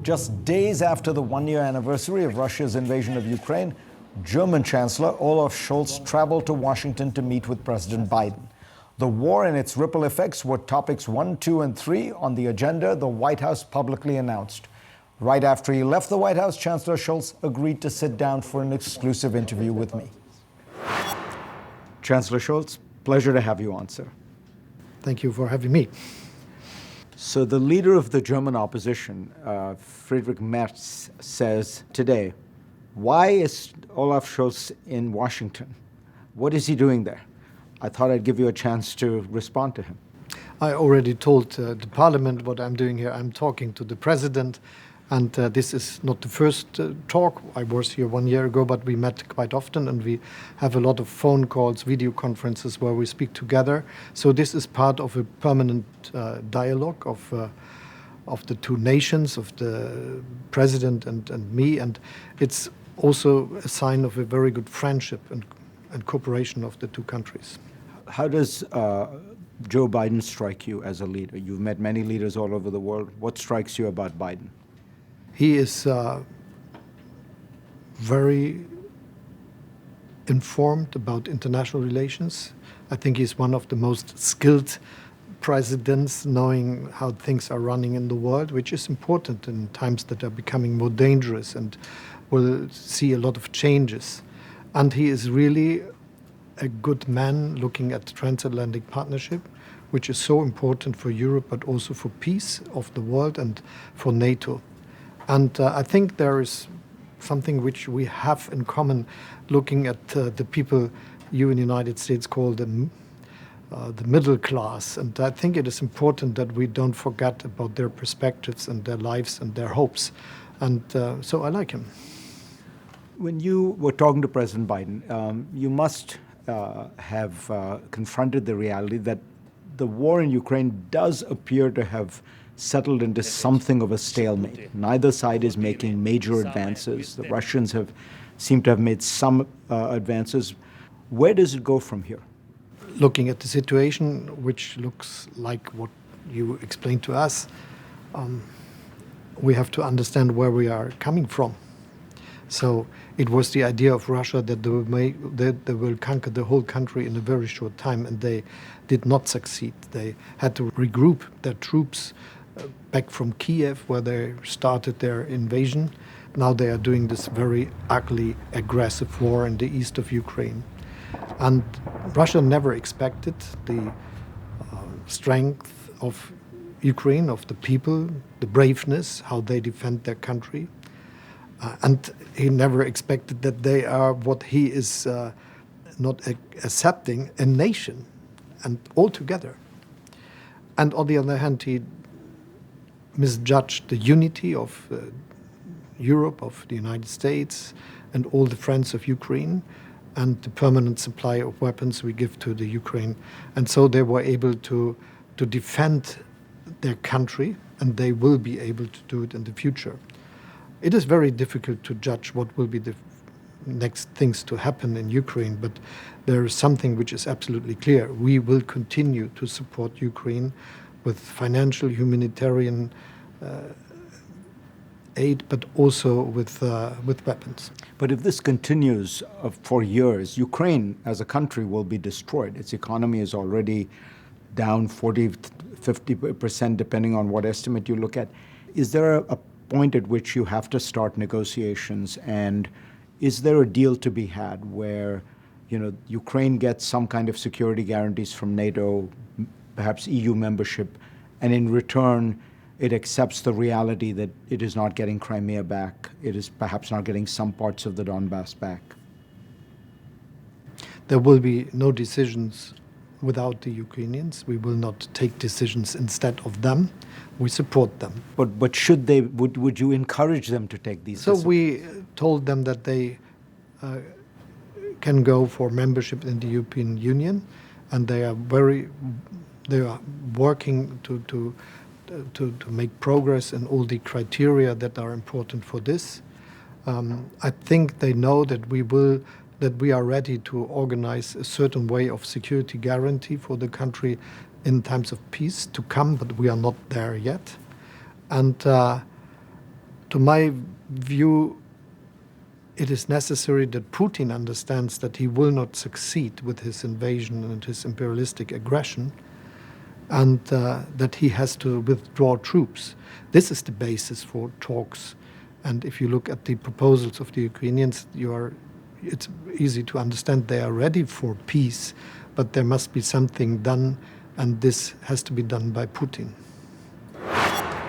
Just days after the one-year anniversary of Russia's invasion of Ukraine, German Chancellor Olaf Scholz traveled to Washington to meet with President Biden. The war and its ripple effects were topics 1, 2, and 3 on the agenda the White House publicly announced. Right after he left the White House, Chancellor Scholz agreed to sit down for an exclusive interview with me. Chancellor Scholz, pleasure to have you on, sir. Thank you for having me. So the leader of the German opposition, Friedrich Merz, says today, why is Olaf Scholz in Washington? What is he doing there? I thought I'd give you a chance to respond to him. I already told the Parliament what I'm doing here. I'm talking to the President, and this is not the first talk. I was here 1 year ago, but we met quite often, and we have a lot of phone calls, video conferences where we speak together. So this is part of a permanent dialogue of the two nations, of the President and me, and it's also a sign of a very good friendship and cooperation of the two countries. How does Joe Biden strike you as a leader? You've met many leaders all over the world. What strikes you about Biden? He is very informed about international relations. I think he's one of the most skilled presidents, knowing how things are running in the world, which is important in times that are becoming more dangerous and will see a lot of changes. And he is really a good man looking at the transatlantic partnership, which is so important for Europe, but also for peace of the world and for NATO. And I think there is something which we have in common, looking at the people you in the United States call the middle class. And I think it is important that we don't forget about their perspectives and their lives and their hopes. And so I like him. When you were talking to President Biden, you must have confronted the reality that the war in Ukraine does appear to have settled into something of a stalemate. Neither side is making major advances. The Russians seem to have made some advances. Where does it go from here? Looking at the situation, which looks like what you explained to us, we have to understand where we are coming from. So it was the idea of Russia that they will conquer the whole country in a very short time, and they did not succeed. They had to regroup their troops back from Kiev, where they started their invasion. Now they are doing this very ugly, aggressive war in the east of Ukraine. And Russia never expected the strength of Ukraine, of the people, the braveness, how they defend their country. And he never expected that they are what he is not accepting, a nation, and altogether. And on the other hand, he misjudged the unity of Europe, of the United States, and all the friends of Ukraine, and the permanent supply of weapons we give to the Ukraine. And so they were able to defend their country, and they will be able to do it in the future. It is very difficult to judge what will be the next things to happen in Ukraine, but there is something which is absolutely clear. We will continue to support Ukraine with financial, humanitarian aid, but also with weapons. But if this continues for years, Ukraine as a country will be destroyed. Its economy is already down 40-50%, depending on what estimate you look at. Is there a point at which you have to start negotiations, and is there a deal to be had where, Ukraine gets some kind of security guarantees from NATO, perhaps EU membership, and in return it accepts the reality that it is not getting Crimea back, it is perhaps not getting some parts of the Donbass back? There will be no decisions without the Ukrainians. We will not take decisions instead of them. We support them. But should they? Would you encourage them to take these decisions? So we told them that they can go for membership in the European Union, and they are working to make progress in all the criteria that are important for this. I think they know that we are ready to organize a certain way of security guarantee for the country in times of peace to come, but we are not there yet. And To my view, it is necessary that Putin understands that he will not succeed with his invasion and his imperialistic aggression, and that he has to withdraw troops. This is the basis for talks. And if you look at the proposals of the Ukrainians, it's easy to understand they are ready for peace, but there must be something done, and this has to be done by Putin.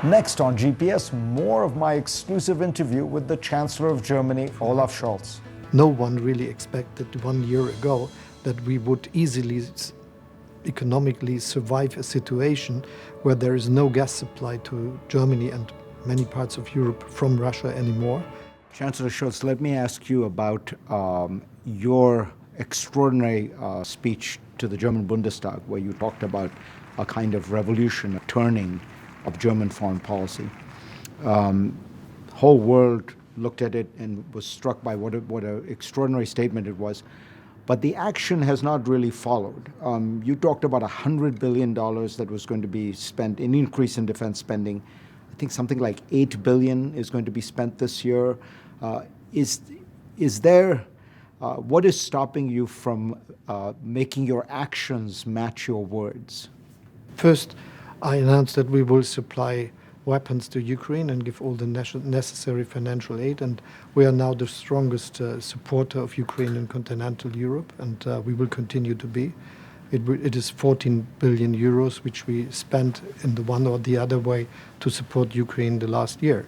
Next on GPS, more of my exclusive interview with the Chancellor of Germany, Olaf Scholz. No one really expected 1 year ago that we would easily economically survive a situation where there is no gas supply to Germany and many parts of Europe from Russia anymore. Chancellor Scholz, let me ask you about your extraordinary speech to the German Bundestag, where you talked about a kind of revolution, a turning of German foreign policy. Whole world looked at it and was struck by what an extraordinary statement it was. But the action has not really followed. You talked about $100 billion that was going to be spent, an increase in defense spending. I think something like $8 billion is going to be spent this year. What is stopping you from making your actions match your words? First, I announced that we will supply weapons to Ukraine and give all the necessary financial aid, and we are now the strongest supporter of Ukraine in continental Europe, and we will continue to be. It is 14 billion euros which we spent in the one or the other way to support Ukraine the last year.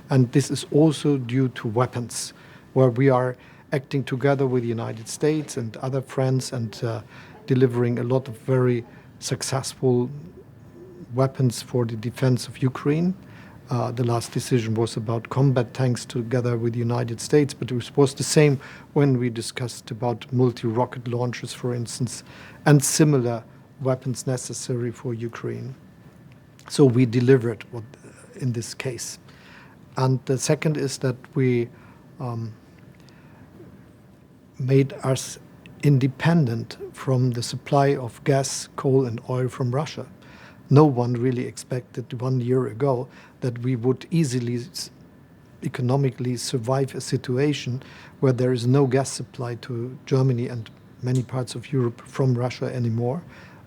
And this is also due to weapons, where we are acting together with the United States and other friends and delivering a lot of very successful weapons for the defense of Ukraine. The last decision was about combat tanks together with the United States, but it was the same when we discussed about multi-rocket launchers, for instance, and similar weapons necessary for Ukraine. So we delivered in this case. And the second is that we made us independent from the supply of gas, coal, and oil from Russia. No one really expected 1 year ago that we would easily economically survive a situation where there is no gas supply to Germany and many parts of Europe from Russia anymore.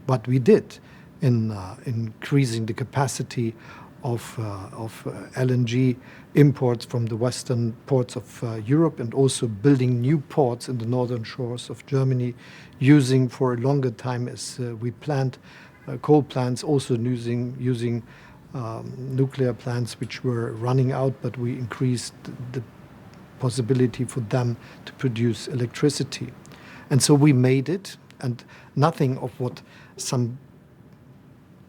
But we did in increasing the capacity of LNG imports from the western ports of Europe, and also building new ports in the northern shores of Germany, using for a longer time as we planned coal plants, also using nuclear plants which were running out, but we increased the possibility for them to produce electricity. And so we made it, and nothing of what some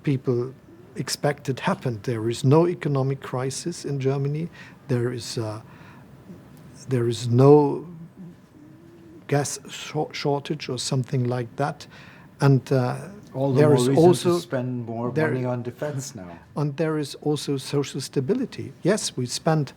people expected happened. There is no economic crisis in Germany. There is no gas shortage or something like that. And all the more reason to spend more money on defense now. And there is also social stability. Yes, we spent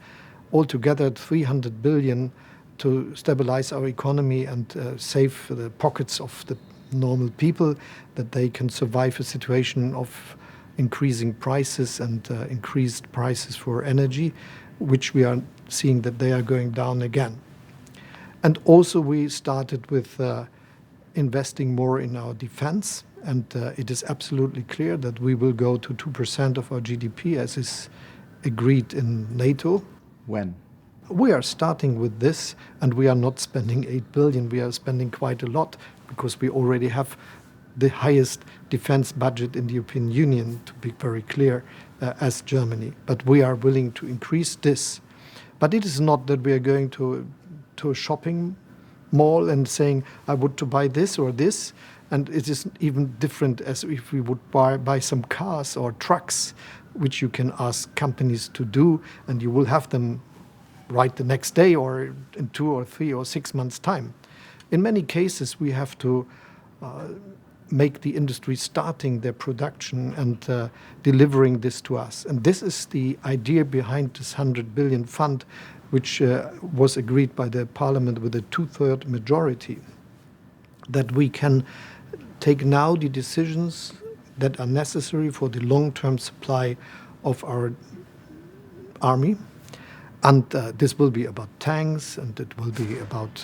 altogether 300 billion to stabilize our economy and save the pockets of the normal people, that they can survive a situation of increasing prices and increased prices for energy, which we are seeing that they are going down again. And also we started with investing more in our defense, and it is absolutely clear that we will go to 2% of our GDP as is agreed in NATO. When? We are starting with this, and we are not spending 8 billion. We are spending quite a lot because we already have the highest defense budget in the European Union, to be very clear, as Germany. But we are willing to increase this. But it is not that we are going to a shopping mall and saying, I would to buy this or this. And it is even different as if we would buy some cars or trucks, which you can ask companies to do, and you will have them right the next day or in 2 or 3 or 6 months' time. In many cases, we have to make the industry starting their production and delivering this to us. And this is the idea behind this 100 billion fund, which was agreed by the parliament with a 2/3 majority, that we can take now the decisions that are necessary for the long-term supply of our army. And this will be about tanks, and it will be about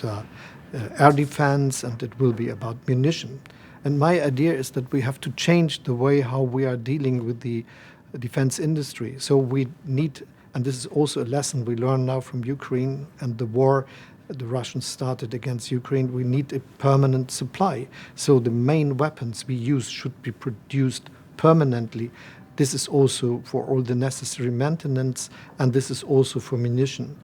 air defense, and it will be about munition. And my idea is that we have to change the way how we are dealing with the defense industry. So we need, and this is also a lesson we learn now from Ukraine and the war the Russians started against Ukraine, we need a permanent supply. So the main weapons we use should be produced permanently. This is also for all the necessary maintenance, and this is also for munition.